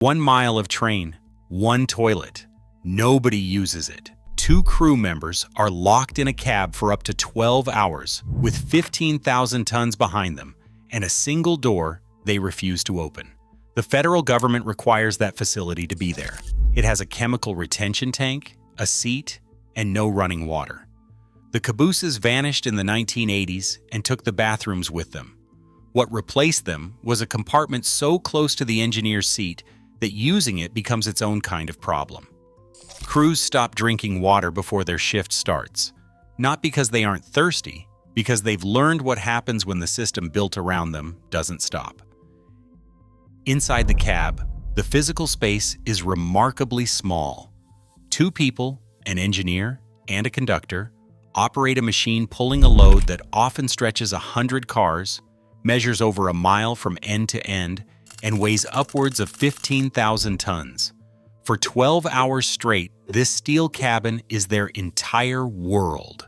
1 mile of train, one toilet. Nobody uses it. 2 crew members are locked in a cab for up to 12 hours with 15,000 tons behind them and a single door they refuse to open. The federal government requires that facility to be there. It has a chemical retention tank, a seat, and no running water. The cabooses vanished in the 1980s and took the bathrooms with them. What replaced them was a compartment so close to the engineer's seat that using it becomes its own kind of problem. Crews stop drinking water before their shift starts, not because they aren't thirsty, because they've learned what happens when the system built around them doesn't stop. Inside the cab, the physical space is remarkably small. 2 people, an engineer and a conductor, operate a machine pulling a load that often stretches 100 cars, measures over a mile from end to end, and weighs upwards of 15,000 tons. For 12 hours straight, this steel cabin is their entire world.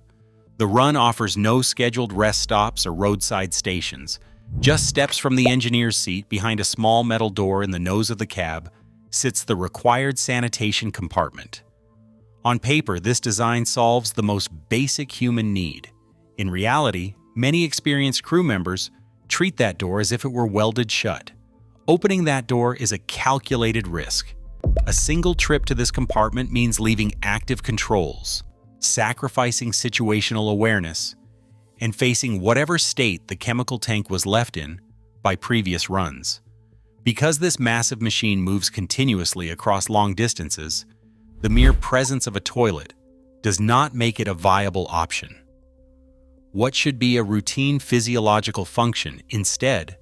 The run offers no scheduled rest stops or roadside stations. Just steps from the engineer's seat behind a small metal door in the nose of the cab sits the required sanitation compartment. On paper, this design solves the most basic human need. In reality, many experienced crew members treat that door as if it were welded shut. Opening that door is a calculated risk. A single trip to this compartment means leaving active controls, sacrificing situational awareness, and facing whatever state the chemical tank was left in by previous runs. Because this massive machine moves continuously across long distances, the mere presence of a toilet does not make it a viable option. What should be a routine physiological function instead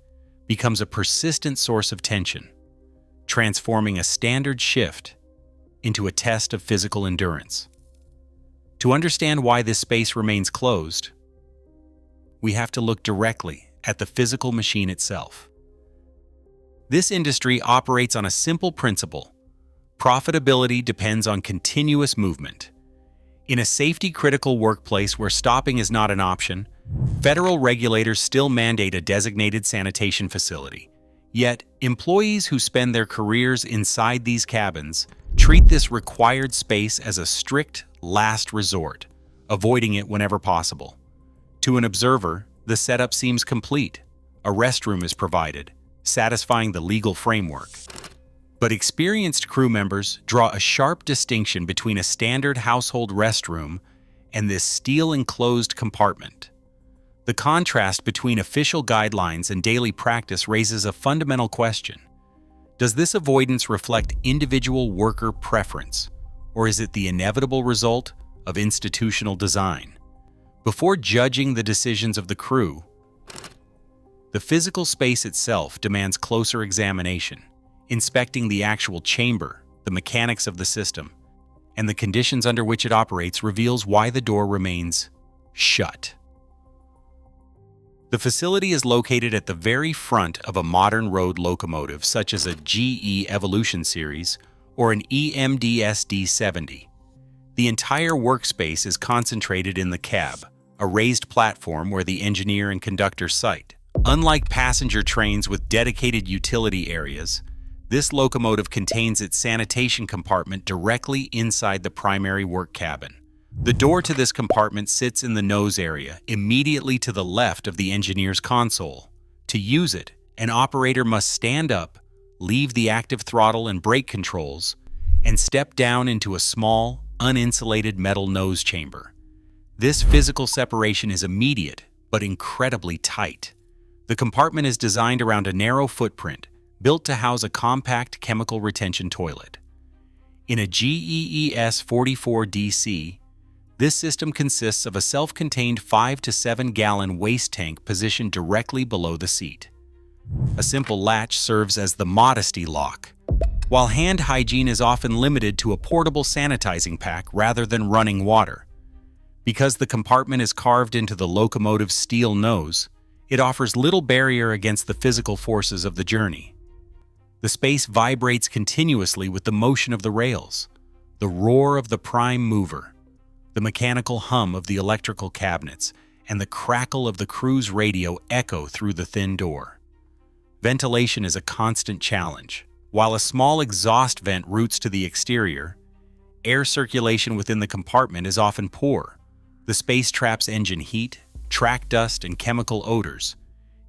becomes a persistent source of tension, transforming a standard shift into a test of physical endurance. To understand why this space remains closed, we have to look directly at the physical machine itself. This industry operates on a simple principle: profitability depends on continuous movement. In a safety-critical workplace where stopping is not an option, federal regulators still mandate a designated sanitation facility. Yet, employees who spend their careers inside these cabins treat this required space as a strict last resort, avoiding it whenever possible. To an observer, the setup seems complete. A restroom is provided, satisfying the legal framework. But experienced crew members draw a sharp distinction between a standard household restroom and this steel-enclosed compartment. The contrast between official guidelines and daily practice raises a fundamental question. Does this avoidance reflect individual worker preference, or is it the inevitable result of institutional design? Before judging the decisions of the crew, the physical space itself demands closer examination. Inspecting the actual chamber, the mechanics of the system, and the conditions under which it operates reveals why the door remains shut. The facility is located at the very front of a modern road locomotive such as a GE Evolution Series or an EMDS D70. The entire workspace is concentrated in the cab, a raised platform where the engineer and conductor sit. Unlike passenger trains with dedicated utility areas, this locomotive contains its sanitation compartment directly inside the primary work cabin. The door to this compartment sits in the nose area, immediately to the left of the engineer's console. To use it, an operator must stand up, leave the active throttle and brake controls, and step down into a small, uninsulated metal nose chamber. This physical separation is immediate, but incredibly tight. The compartment is designed around a narrow footprint, built to house a compact chemical retention toilet. In a GEES 44DC, this system consists of a self-contained 5 to 7 gallon waste tank positioned directly below the seat. A simple latch serves as the modesty lock, while hand hygiene is often limited to a portable sanitizing pack rather than running water. Because the compartment is carved into the locomotive's steel nose, it offers little barrier against the physical forces of the journey. The space vibrates continuously with the motion of the rails, the roar of the prime mover, the mechanical hum of the electrical cabinets, and the crackle of the crew's radio echo through the thin door. Ventilation is a constant challenge. While a small exhaust vent routes to the exterior, air circulation within the compartment is often poor. The space traps engine heat, track dust, and chemical odors,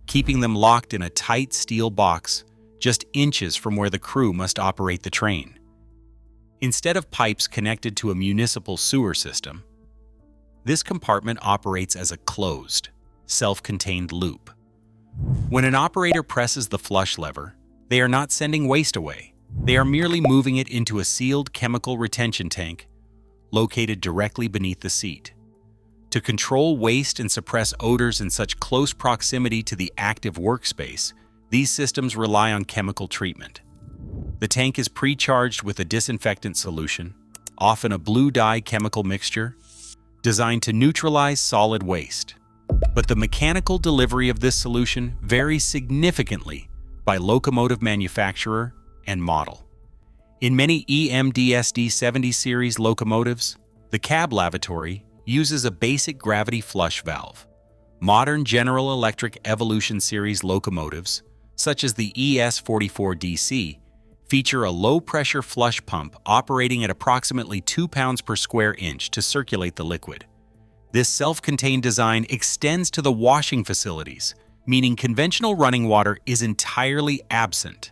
keeping them locked in a tight steel box just inches from where the crew must operate the train. Instead of pipes connected to a municipal sewer system, this compartment operates as a closed, self-contained loop. When an operator presses the flush lever, they are not sending waste away. They are merely moving it into a sealed chemical retention tank located directly beneath the seat. To control waste and suppress odors in such close proximity to the active workspace, these systems rely on chemical treatment. The tank is pre-charged with a disinfectant solution, often a blue dye chemical mixture, designed to neutralize solid waste. But the mechanical delivery of this solution varies significantly by locomotive manufacturer and model. In many EMDSD 70 series locomotives, the cab lavatory uses a basic gravity flush valve. Modern General Electric Evolution series locomotives, such as the ES44DC, feature a low-pressure flush pump operating at approximately 2 pounds per square inch to circulate the liquid. This self-contained design extends to the washing facilities, meaning conventional running water is entirely absent.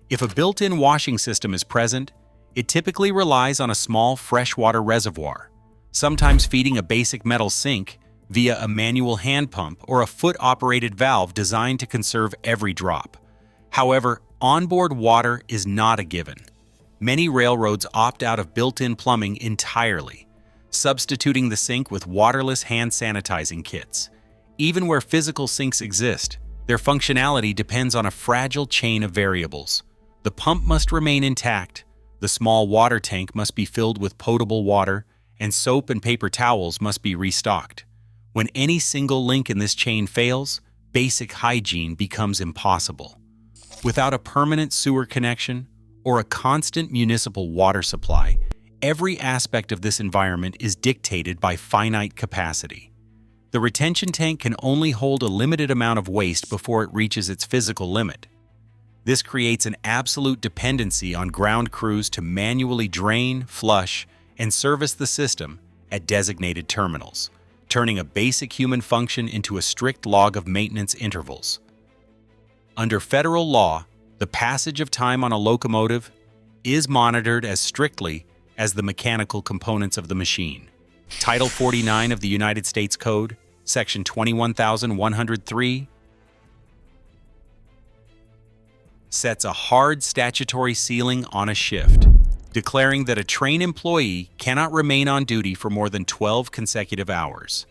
If a built-in washing system is present, it typically relies on a small freshwater reservoir, sometimes feeding a basic metal sink via a manual hand pump or a foot-operated valve designed to conserve every drop. However, onboard water is not a given. Many railroads opt out of built-in plumbing entirely, substituting the sink with waterless hand sanitizing kits. Even where physical sinks exist, their functionality depends on a fragile chain of variables. The pump must remain intact, the small water tank must be filled with potable water, and soap and paper towels must be restocked. When any single link in this chain fails, basic hygiene becomes impossible. Without a permanent sewer connection or a constant municipal water supply, every aspect of this environment is dictated by finite capacity. The retention tank can only hold a limited amount of waste before it reaches its physical limit. This creates an absolute dependency on ground crews to manually drain, flush, and service the system at designated terminals, turning a basic human function into a strict log of maintenance intervals. Under federal law, the passage of time on a locomotive is monitored as strictly as the mechanical components of the machine. Title 49 of the United States Code, Section 21103, sets a hard statutory ceiling on a shift, declaring that a train employee cannot remain on duty for more than 12 consecutive hours.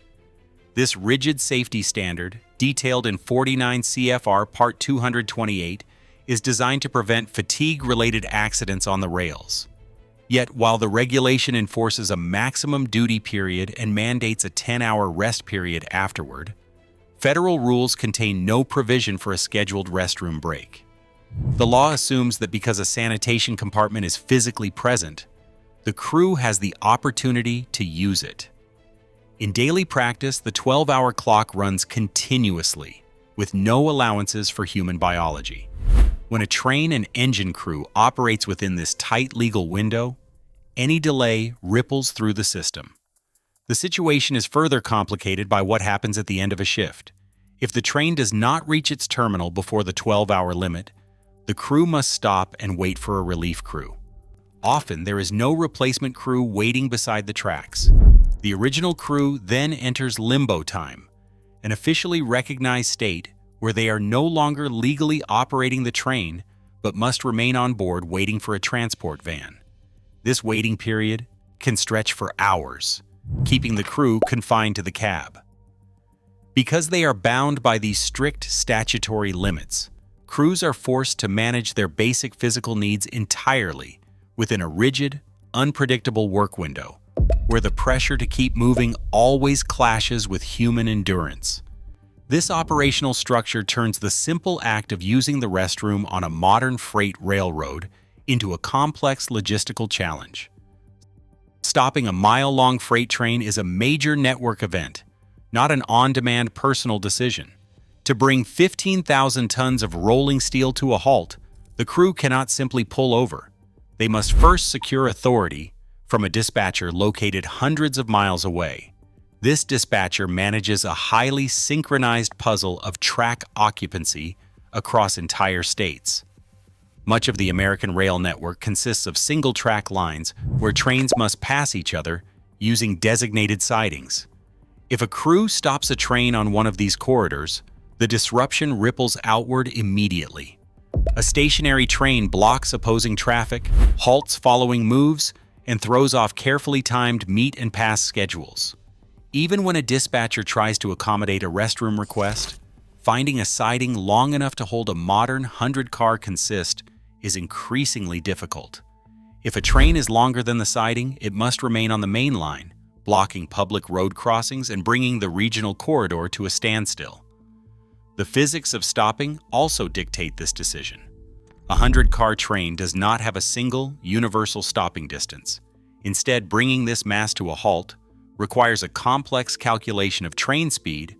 This rigid safety standard, detailed in 49 CFR Part 228, is designed to prevent fatigue-related accidents on the rails. Yet, while the regulation enforces a maximum duty period and mandates a 10-hour rest period afterward, federal rules contain no provision for a scheduled restroom break. The law assumes that because a sanitation compartment is physically present, the crew has the opportunity to use it. In daily practice, the 12-hour clock runs continuously, with no allowances for human biology. When a train and engine crew operates within this tight legal window, any delay ripples through the system. The situation is further complicated by what happens at the end of a shift. If the train does not reach its terminal before the 12-hour limit, the crew must stop and wait for a relief crew. Often, there is no replacement crew waiting beside the tracks. The original crew then enters limbo time, an officially recognized state where they are no longer legally operating the train but must remain on board waiting for a transport van. This waiting period can stretch for hours, keeping the crew confined to the cab. Because they are bound by these strict statutory limits, crews are forced to manage their basic physical needs entirely within a rigid, unpredictable work window, where the pressure to keep moving always clashes with human endurance. This operational structure turns the simple act of using the restroom on a modern freight railroad into a complex logistical challenge. Stopping a mile-long freight train is a major network event, not an on-demand personal decision. To bring 15,000 tons of rolling steel to a halt, The crew cannot simply pull over. They must first secure authority from a dispatcher located hundreds of miles away. This dispatcher manages a highly synchronized puzzle of track occupancy across entire states. Much of the American rail network consists of single-track lines where trains must pass each other using designated sidings. If a crew stops a train on one of these corridors, the disruption ripples outward immediately. A stationary train blocks opposing traffic, halts following moves, and throws off carefully timed meet and pass schedules. Even when a dispatcher tries to accommodate a restroom request, finding a siding long enough to hold a modern 100-car consist is increasingly difficult. If a train is longer than the siding, it must remain on the main line, blocking public road crossings and bringing the regional corridor to a standstill. The physics of stopping also dictate this decision. A 100-car train does not have a single, universal stopping distance. Instead, bringing this mass to a halt requires a complex calculation of train speed,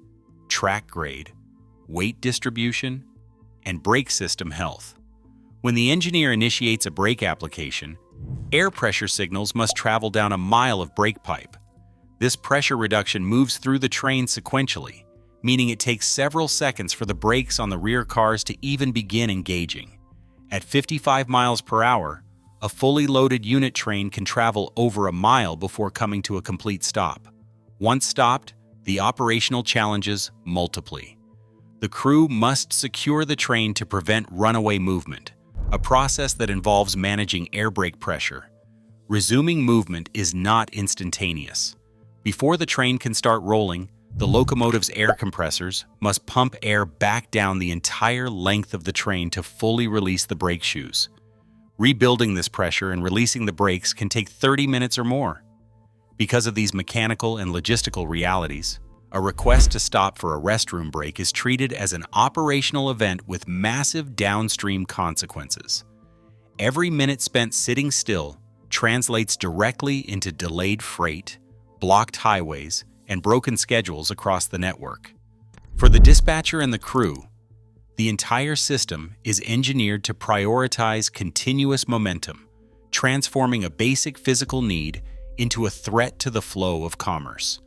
track grade, weight distribution, and brake system health. When the engineer initiates a brake application, air pressure signals must travel down a mile of brake pipe. This pressure reduction moves through the train sequentially, meaning it takes several seconds for the brakes on the rear cars to even begin engaging. At 55 miles per hour, a fully loaded unit train can travel over a mile before coming to a complete stop. Once stopped, the operational challenges multiply. The crew must secure the train to prevent runaway movement, a process that involves managing air brake pressure. Resuming movement is not instantaneous. Before the train can start rolling, the locomotive's air compressors must pump air back down the entire length of the train to fully release the brake shoes. Rebuilding this pressure and releasing the brakes can take 30 minutes or more. Because of these mechanical and logistical realities, a request to stop for a restroom break is treated as an operational event with massive downstream consequences. Every minute spent sitting still translates directly into delayed freight, blocked highways, and broken schedules across the network. For the dispatcher and the crew, the entire system is engineered to prioritize continuous momentum, transforming a basic physical need into a threat to the flow of commerce.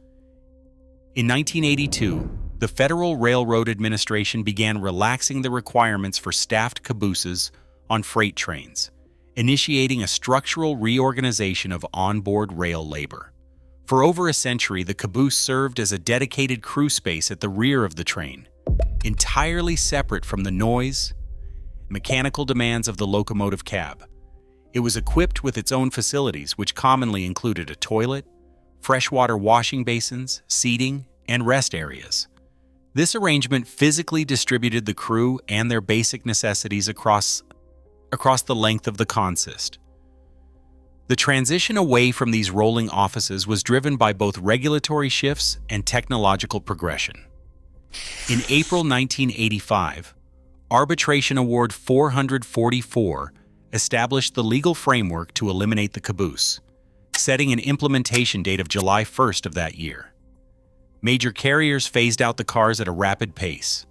In 1982, the Federal Railroad Administration began relaxing the requirements for staffed cabooses on freight trains, initiating a structural reorganization of onboard rail labor. For over a century, the caboose served as a dedicated crew space at the rear of the train, entirely separate from the noise, mechanical demands of the locomotive cab. It was equipped with its own facilities, which commonly included a toilet, freshwater washing basins, seating, and rest areas. This arrangement physically distributed the crew and their basic necessities across the length of the consist. The transition away from these rolling offices was driven by both regulatory shifts and technological progression. In April 1985, Arbitration Award 444 established the legal framework to eliminate the caboose, setting an implementation date of July 1st of that year. Major carriers phased out the cars at a rapid pace.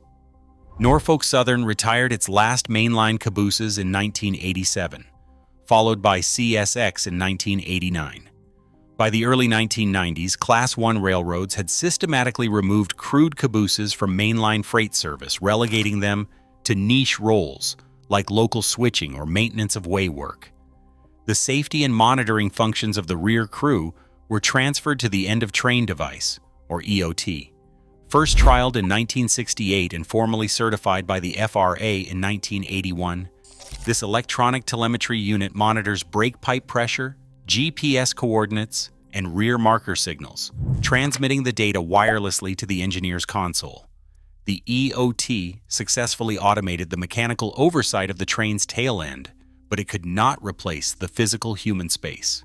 Norfolk Southern retired its last mainline cabooses in 1987. Followed by CSX in 1989. By the early 1990s, Class I railroads had systematically removed crude cabooses from mainline freight service, relegating them to niche roles like local switching or maintenance of way work. The safety and monitoring functions of the rear crew were transferred to the end-of-train device, or EOT. First trialed in 1968 and formally certified by the FRA in 1981, this electronic telemetry unit monitors brake pipe pressure, GPS coordinates, and rear marker signals, transmitting the data wirelessly to the engineer's console. The EOT successfully automated the mechanical oversight of the train's tail end, but it could not replace the physical human space.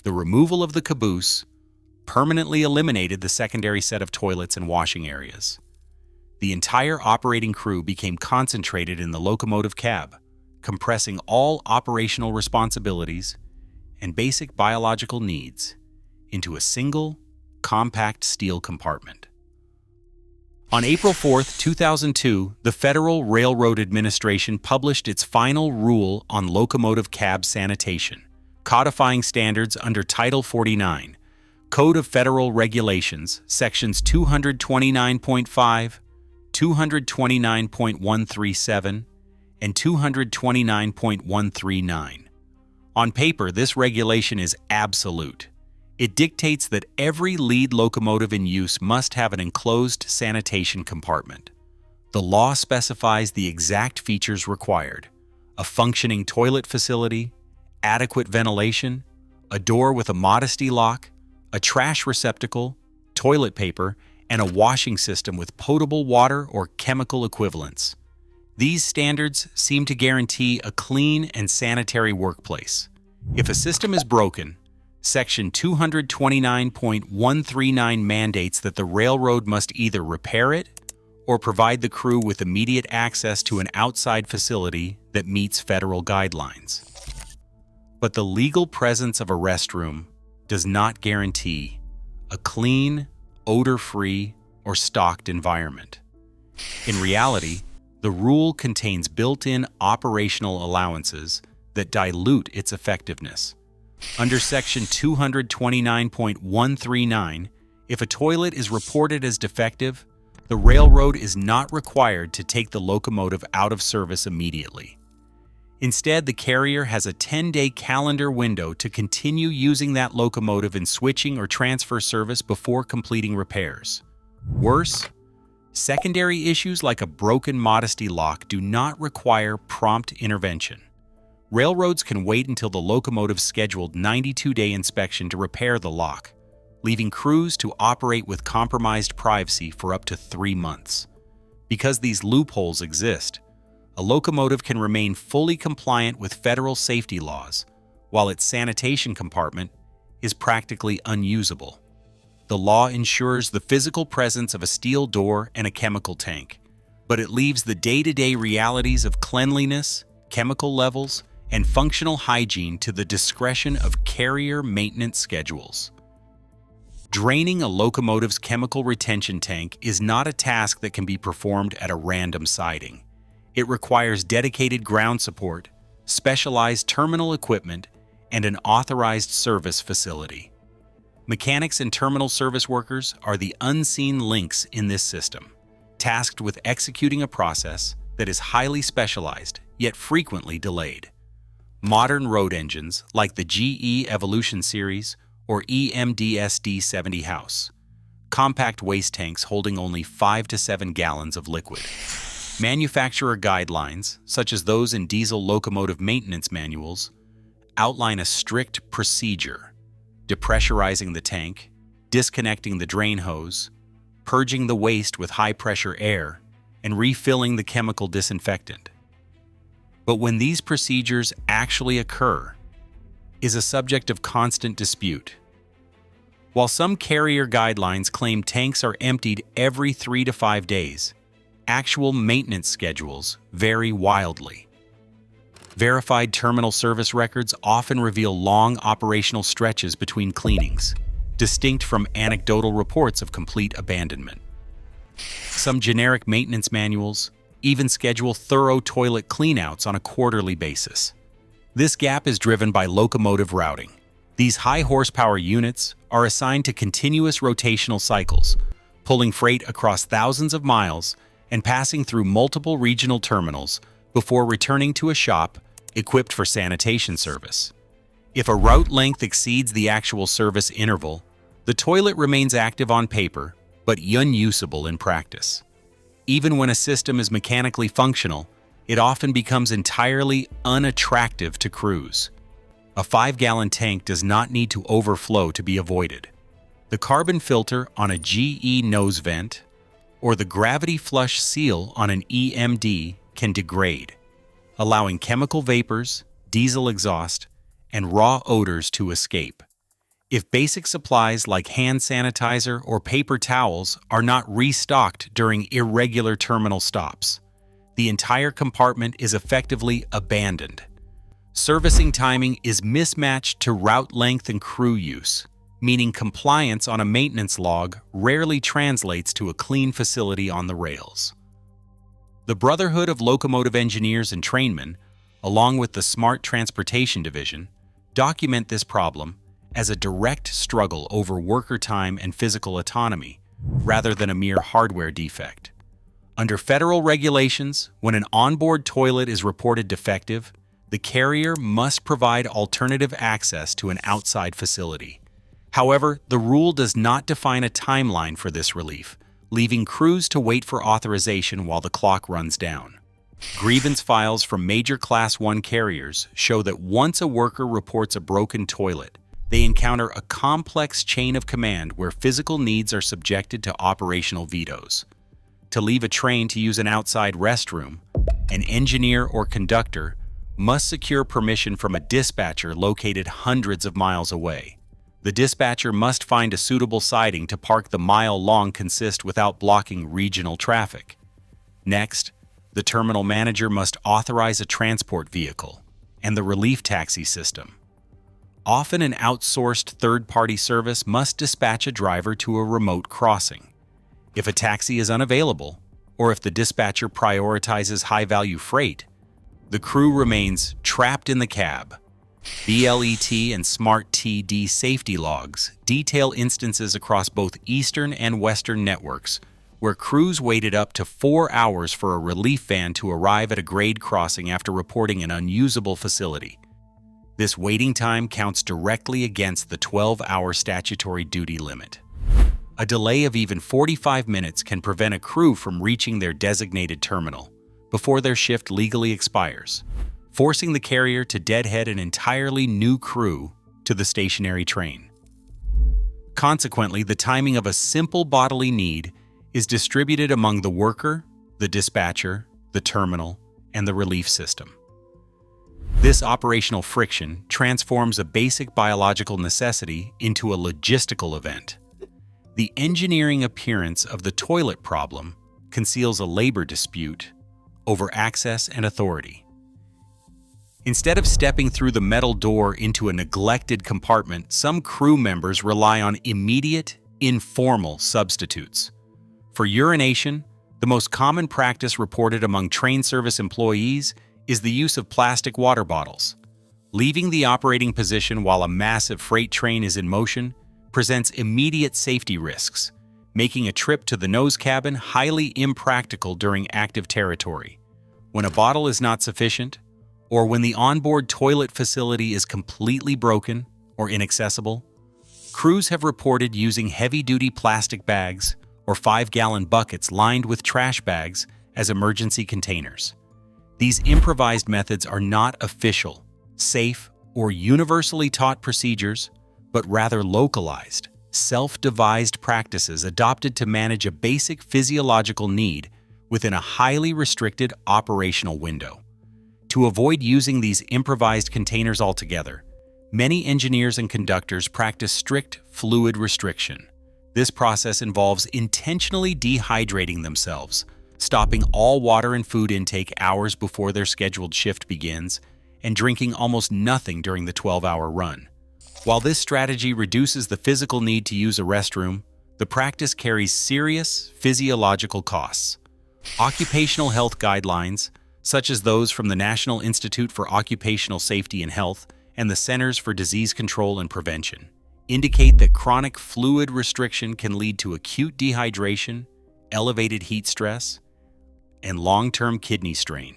The removal of the caboose permanently eliminated the secondary set of toilets and washing areas. The entire operating crew became concentrated in the locomotive cab, compressing all operational responsibilities and basic biological needs into a single, compact steel compartment. On April 4, 2002, the Federal Railroad Administration published its final rule on locomotive cab sanitation, codifying standards under Title 49, Code of Federal Regulations, Sections 229.5, 229.137, and 229.139. On paper, this regulation is absolute. It dictates that every lead locomotive in use must have an enclosed sanitation compartment. The law specifies the exact features required: a functioning toilet facility, adequate ventilation, a door with a modesty lock, a trash receptacle, toilet paper, and a washing system with potable water or chemical equivalents. These standards seem to guarantee a clean and sanitary workplace. If a system is broken, Section 229.139 mandates that the railroad must either repair it or provide the crew with immediate access to an outside facility that meets federal guidelines. But the legal presence of a restroom does not guarantee a clean, odor-free, or stocked environment. In reality, the rule contains built-in operational allowances that dilute its effectiveness. Under Section 229.139, if a toilet is reported as defective, the railroad is not required to take the locomotive out of service immediately. Instead, the carrier has a 10-day calendar window to continue using that locomotive in switching or transfer service before completing repairs. Worse, secondary issues like a broken modesty lock do not require prompt intervention. Railroads can wait until the locomotive's scheduled 92-day inspection to repair the lock, leaving crews to operate with compromised privacy for up to 3 months. Because these loopholes exist, a locomotive can remain fully compliant with federal safety laws, while its sanitation compartment is practically unusable. The law ensures the physical presence of a steel door and a chemical tank, but it leaves the day-to-day realities of cleanliness, chemical levels, and functional hygiene to the discretion of carrier maintenance schedules. Draining a locomotive's chemical retention tank is not a task that can be performed at a random siding. It requires dedicated ground support, specialized terminal equipment, and an authorized service facility. Mechanics and terminal service workers are the unseen links in this system, tasked with executing a process that is highly specialized, yet frequently delayed. Modern road engines, like the GE Evolution Series or EMDSD 70 House, compact waste tanks holding only 5 to 7 gallons of liquid. Manufacturer guidelines, such as those in diesel locomotive maintenance manuals, outline a strict procedure: depressurizing the tank, disconnecting the drain hose, purging the waste with high-pressure air, and refilling the chemical disinfectant. But when these procedures actually occur is a subject of constant dispute. While some carrier guidelines claim tanks are emptied every 3 to 5 days, actual maintenance schedules vary wildly. Verified terminal service records often reveal long operational stretches between cleanings, distinct from anecdotal reports of complete abandonment. Some generic maintenance manuals even schedule thorough toilet cleanouts on a quarterly basis. This gap is driven by locomotive routing. These high-horsepower units are assigned to continuous rotational cycles, pulling freight across thousands of miles and passing through multiple regional terminals before returning to a shop equipped for sanitation service. If a route length exceeds the actual service interval, the toilet remains active on paper, but unusable in practice. Even when a system is mechanically functional, it often becomes entirely unattractive to crews. A 5-gallon tank does not need to overflow to be avoided. The carbon filter on a GE nose vent or the gravity flush seal on an EMD can degrade, allowing chemical vapors, diesel exhaust, and raw odors to escape. If basic supplies like hand sanitizer or paper towels are not restocked during irregular terminal stops, the entire compartment is effectively abandoned. Servicing timing is mismatched to route length and crew use, meaning compliance on a maintenance log rarely translates to a clean facility on the rails. The Brotherhood of Locomotive Engineers and Trainmen, along with the Smart Transportation Division, document this problem as a direct struggle over worker time and physical autonomy, rather than a mere hardware defect. Under federal regulations, when an onboard toilet is reported defective, the carrier must provide alternative access to an outside facility. However, the rule does not define a timeline for this relief, leaving crews to wait for authorization while the clock runs down. Grievance files from major Class 1 carriers show that once a worker reports a broken toilet, they encounter a complex chain of command where physical needs are subjected to operational vetoes. To leave a train to use an outside restroom, an engineer or conductor must secure permission from a dispatcher located hundreds of miles away. The dispatcher must find a suitable siding to park the mile-long consist without blocking regional traffic. Next, the terminal manager must authorize a transport vehicle and the relief taxi system. Often an outsourced third-party service must dispatch a driver to a remote crossing. If a taxi is unavailable, or if the dispatcher prioritizes high-value freight, the crew remains trapped in the cab. BLET and Smart TD safety logs detail instances across both Eastern and Western networks where crews waited up to 4 hours for a relief van to arrive at a grade crossing after reporting an unusable facility. This waiting time counts directly against the 12-hour statutory duty limit. A delay of even 45 minutes can prevent a crew from reaching their designated terminal before their shift legally expires, forcing the carrier to deadhead an entirely new crew to the stationary train. Consequently, the timing of a simple bodily need is distributed among the worker, the dispatcher, the terminal, and the relief system. This operational friction transforms a basic biological necessity into a logistical event. The engineering appearance of the toilet problem conceals a labor dispute over access and authority. Instead of stepping through the metal door into a neglected compartment, some crew members rely on immediate, informal substitutes. For urination, the most common practice reported among train service employees is the use of plastic water bottles. Leaving the operating position while a massive freight train is in motion presents immediate safety risks, making a trip to the nose cabin highly impractical during active territory. When a bottle is not sufficient, or when the onboard toilet facility is completely broken or inaccessible, crews have reported using heavy-duty plastic bags or 5-gallon buckets lined with trash bags as emergency containers. These improvised methods are not official, safe, or universally taught procedures, but rather localized, self-devised practices adopted to manage a basic physiological need within a highly restricted operational window. To avoid using these improvised containers altogether, many engineers and conductors practice strict fluid restriction. This process involves intentionally dehydrating themselves, stopping all water and food intake hours before their scheduled shift begins, and drinking almost nothing during the 12-hour run. While this strategy reduces the physical need to use a restroom, the practice carries serious physiological costs. Occupational health guidelines, such as those from the National Institute for Occupational Safety and Health and the Centers for Disease Control and Prevention, indicate that chronic fluid restriction can lead to acute dehydration, elevated heat stress, and long-term kidney strain.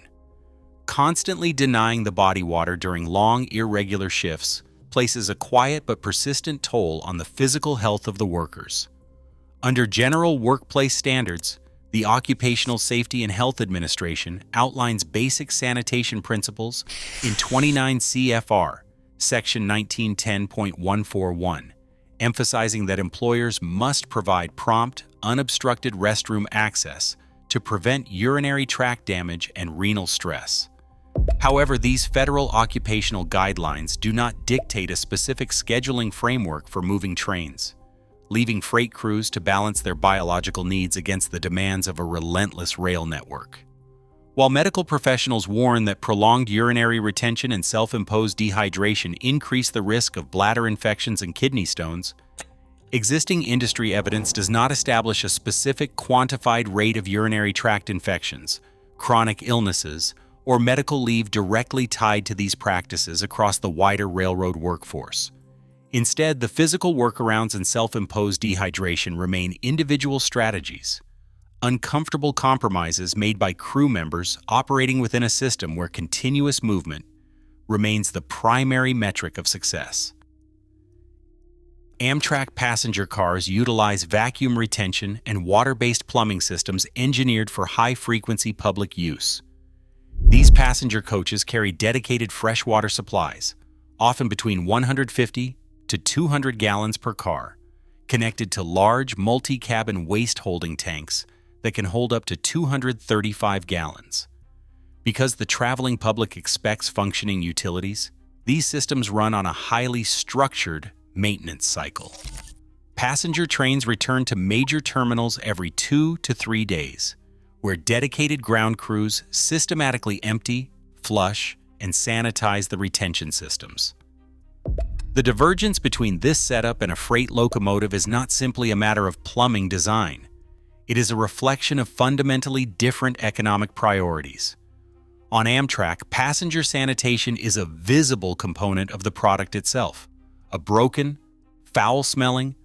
Constantly denying the body water during long, irregular shifts places a quiet but persistent toll on the physical health of the workers. Under general workplace standards, the Occupational Safety and Health Administration outlines basic sanitation principles in 29 CFR, Section 1910.141, emphasizing that employers must provide prompt, unobstructed restroom access to prevent urinary tract damage and renal stress. However, these federal occupational guidelines do not dictate a specific scheduling framework for moving trains, leaving freight crews to balance their biological needs against the demands of a relentless rail network. While medical professionals warn that prolonged urinary retention and self-imposed dehydration increase the risk of bladder infections and kidney stones, existing industry evidence does not establish a specific quantified rate of urinary tract infections, chronic illnesses, or medical leave directly tied to these practices across the wider railroad workforce. Instead, the physical workarounds and self-imposed dehydration remain individual strategies, uncomfortable compromises made by crew members operating within a system where continuous movement remains the primary metric of success. Amtrak passenger cars utilize vacuum retention and water-based plumbing systems engineered for high-frequency public use. These passenger coaches carry dedicated freshwater supplies, often between 150 to 200 gallons per car, connected to large multi-cabin waste holding tanks that can hold up to 235 gallons. Because the traveling public expects functioning utilities, these systems run on a highly structured maintenance cycle. Passenger trains return to major terminals every 2 to 3 days, where dedicated ground crews systematically empty, flush, and sanitize the retention systems. The divergence between this setup and a freight locomotive is not simply a matter of plumbing design. It is a reflection of fundamentally different economic priorities. On Amtrak, passenger sanitation is a visible component of the product itself. A broken, foul-smelling,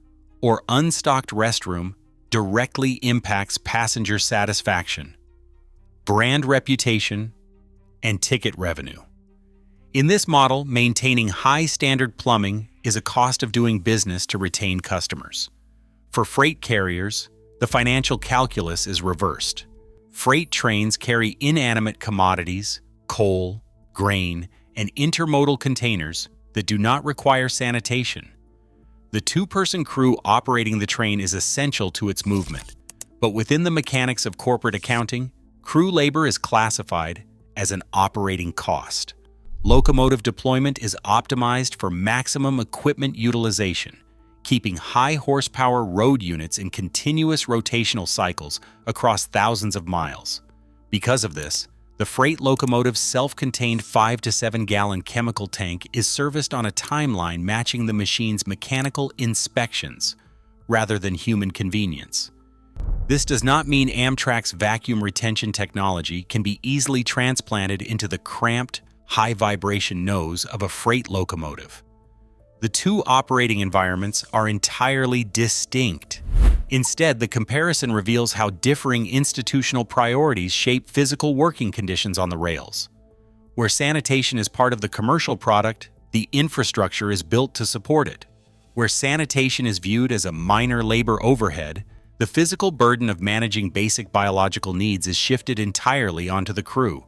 or unstocked restroom directly impacts passenger satisfaction, brand reputation, and ticket revenue. In this model, maintaining high-standard plumbing is a cost of doing business to retain customers. For freight carriers, the financial calculus is reversed. Freight trains carry inanimate commodities, coal, grain, and intermodal containers that do not require sanitation. The two-person crew operating the train is essential to its movement, but within the mechanics of corporate accounting, crew labor is classified as an operating cost. Locomotive deployment is optimized for maximum equipment utilization, keeping high-horsepower road units in continuous rotational cycles across thousands of miles. Because of this, the freight locomotive's self-contained 5 to 7 gallon chemical tank is serviced on a timeline matching the machine's mechanical inspections rather than human convenience. This does not mean Amtrak's vacuum retention technology can be easily transplanted into the cramped, high-vibration nose of a freight locomotive. The two operating environments are entirely distinct. Instead, the comparison reveals how differing institutional priorities shape physical working conditions on the rails. Where sanitation is part of the commercial product, the infrastructure is built to support it. Where sanitation is viewed as a minor labor overhead, the physical burden of managing basic biological needs is shifted entirely onto the crew.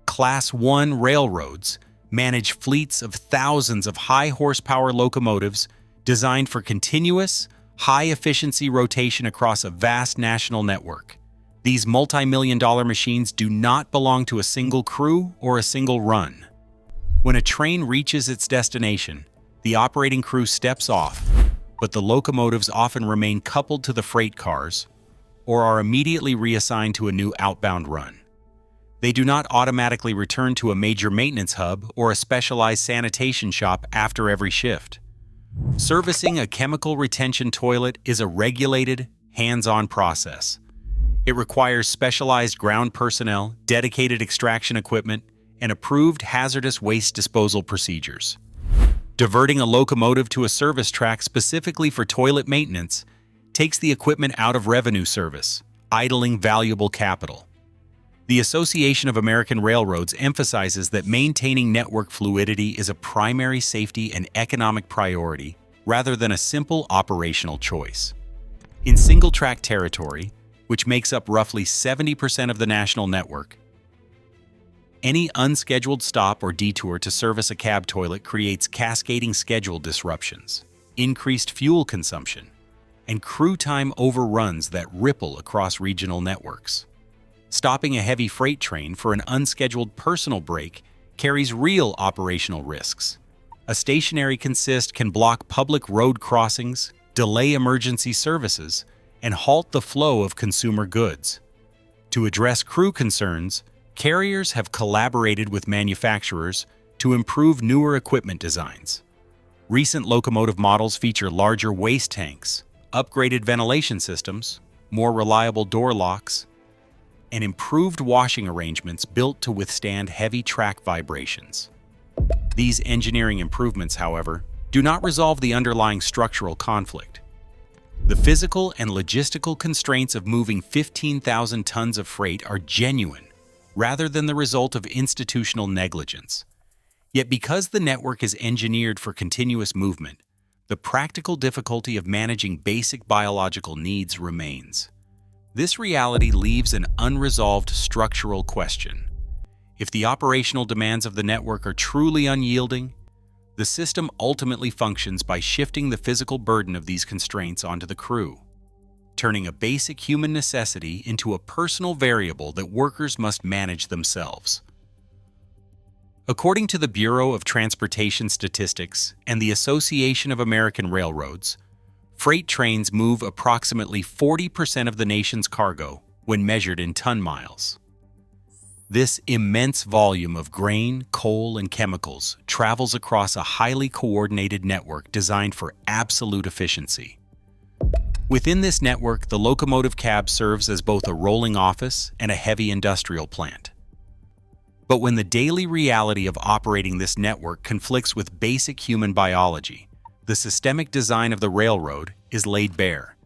Class 1 railroads manage fleets of thousands of high-horsepower locomotives designed for continuous, high-efficiency rotation across a vast national network. These multi-million-dollar machines do not belong to a single crew or a single run. When a train reaches its destination, the operating crew steps off, but the locomotives often remain coupled to the freight cars or are immediately reassigned to a new outbound run. They do not automatically return to a major maintenance hub or a specialized sanitation shop after every shift. Servicing a chemical retention toilet is a regulated, hands-on process. It requires specialized ground personnel, dedicated extraction equipment, and approved hazardous waste disposal procedures. Diverting a locomotive to a service track specifically for toilet maintenance takes the equipment out of revenue service, idling valuable capital. The Association of American Railroads emphasizes that maintaining network fluidity is a primary safety and economic priority rather than a simple operational choice. In single-track territory, which makes up roughly 70% of the national network, any unscheduled stop or detour to service a cab toilet creates cascading schedule disruptions, increased fuel consumption, and crew time overruns that ripple across regional networks. Stopping a heavy freight train for an unscheduled personal break carries real operational risks. A stationary consist can block public road crossings, delay emergency services, and halt the flow of consumer goods. To address crew concerns, carriers have collaborated with manufacturers to improve newer equipment designs. Recent locomotive models feature larger waste tanks, upgraded ventilation systems, more reliable door locks, and improved washing arrangements built to withstand heavy track vibrations. These engineering improvements, however, do not resolve the underlying structural conflict. The physical and logistical constraints of moving 15,000 tons of freight are genuine, rather than the result of institutional negligence. Yet because the network is engineered for continuous movement, the practical difficulty of managing basic biological needs remains. This reality leaves an unresolved structural question. If the operational demands of the network are truly unyielding, the system ultimately functions by shifting the physical burden of these constraints onto the crew, turning a basic human necessity into a personal variable that workers must manage themselves. According to the Bureau of Transportation Statistics and the Association of American Railroads, freight trains move approximately 40% of the nation's cargo when measured in ton miles. This immense volume of grain, coal, and chemicals travels across a highly coordinated network designed for absolute efficiency. Within this network, the locomotive cab serves as both a rolling office and a heavy industrial plant. But when the daily reality of operating this network conflicts with basic human biology, the systemic design of the railroad is laid bare.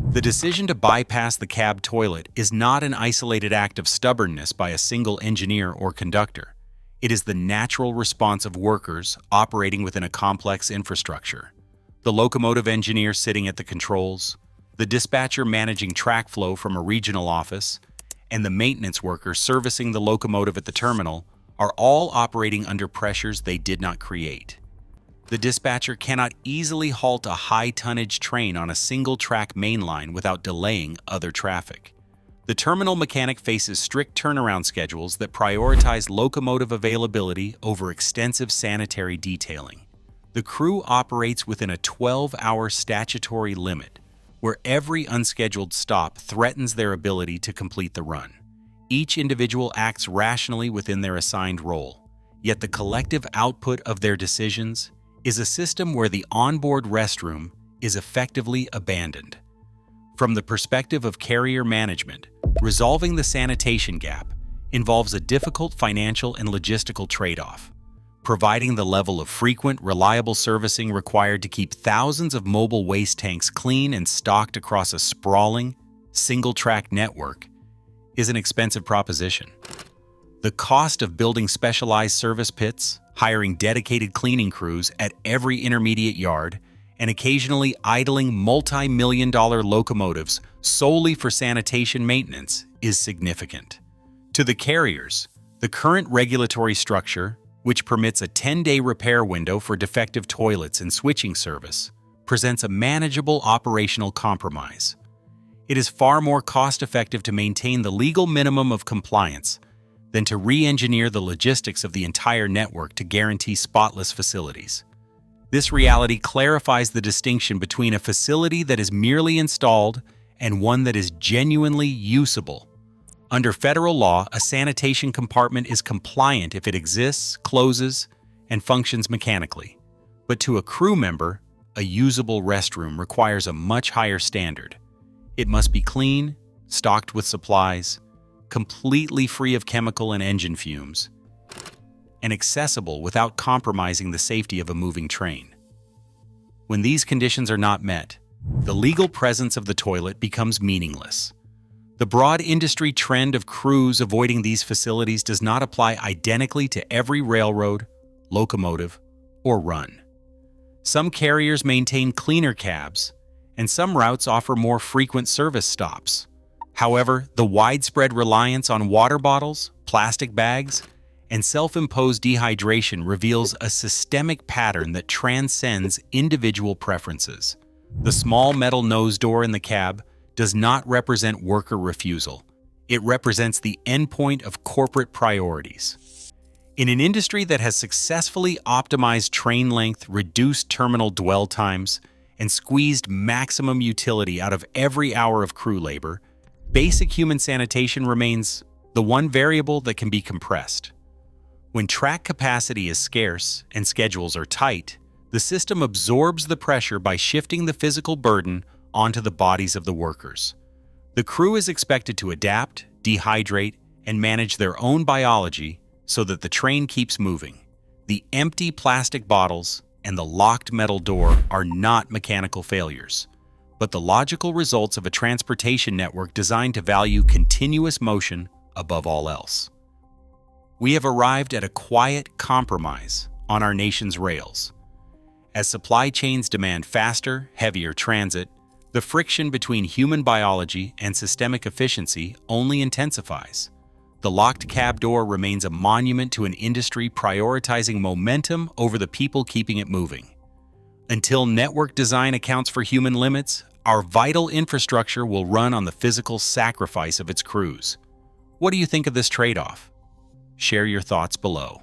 The decision to bypass the cab toilet is not an isolated act of stubbornness by a single engineer or conductor. It is the natural response of workers operating within a complex infrastructure. The locomotive engineer sitting at the controls, the dispatcher managing track flow from a regional office, and the maintenance worker servicing the locomotive at the terminal are all operating under pressures they did not create. The dispatcher cannot easily halt a high-tonnage train on a single-track main line without delaying other traffic. The terminal mechanic faces strict turnaround schedules that prioritize locomotive availability over extensive sanitary detailing. The crew operates within a 12-hour statutory limit, where every unscheduled stop threatens their ability to complete the run. Each individual acts rationally within their assigned role, yet the collective output of their decisions is a system where the onboard restroom is effectively abandoned. From the perspective of carrier management, resolving the sanitation gap involves a difficult financial and logistical trade-off. Providing the level of frequent, reliable servicing required to keep thousands of mobile waste tanks clean and stocked across a sprawling, single-track network is an expensive proposition. The cost of building specialized service pits, hiring dedicated cleaning crews at every intermediate yard, and occasionally idling multi-million-dollar locomotives solely for sanitation maintenance is significant. To the carriers, the current regulatory structure, which permits a 10-day repair window for defective toilets and switching service, presents a manageable operational compromise. It is far more cost-effective to maintain the legal minimum of compliance than to re-engineer the logistics of the entire network to guarantee spotless facilities. This reality clarifies the distinction between a facility that is merely installed and one that is genuinely usable. Under federal law, a sanitation compartment is compliant if it exists, closes, and functions mechanically. But to a crew member, a usable restroom requires a much higher standard. It must be clean, stocked with supplies, completely free of chemical and engine fumes, and accessible without compromising the safety of a moving train. When these conditions are not met, the legal presence of the toilet becomes meaningless. The broad industry trend of crews avoiding these facilities does not apply identically to every railroad, locomotive, or run. Some carriers maintain cleaner cabs, and some routes offer more frequent service stops. However, the widespread reliance on water bottles, plastic bags, and self-imposed dehydration reveals a systemic pattern that transcends individual preferences. The small metal nose door in the cab does not represent worker refusal. It represents the endpoint of corporate priorities. In an industry that has successfully optimized train length, reduced terminal dwell times, and squeezed maximum utility out of every hour of crew labor, basic human sanitation remains the one variable that can be compressed. When track capacity is scarce and schedules are tight, the system absorbs the pressure by shifting the physical burden onto the bodies of the workers. The crew is expected to adapt, dehydrate, and manage their own biology so that the train keeps moving. The empty plastic bottles and the locked metal door are not mechanical failures, but the logical results of a transportation network designed to value continuous motion above all else. We have arrived at a quiet compromise on our nation's rails. As supply chains demand faster, heavier transit, the friction between human biology and systemic efficiency only intensifies. The locked cab door remains a monument to an industry prioritizing momentum over the people keeping it moving. Until network design accounts for human limits, our vital infrastructure will run on the physical sacrifice of its crews. What do you think of this trade-off? Share your thoughts below.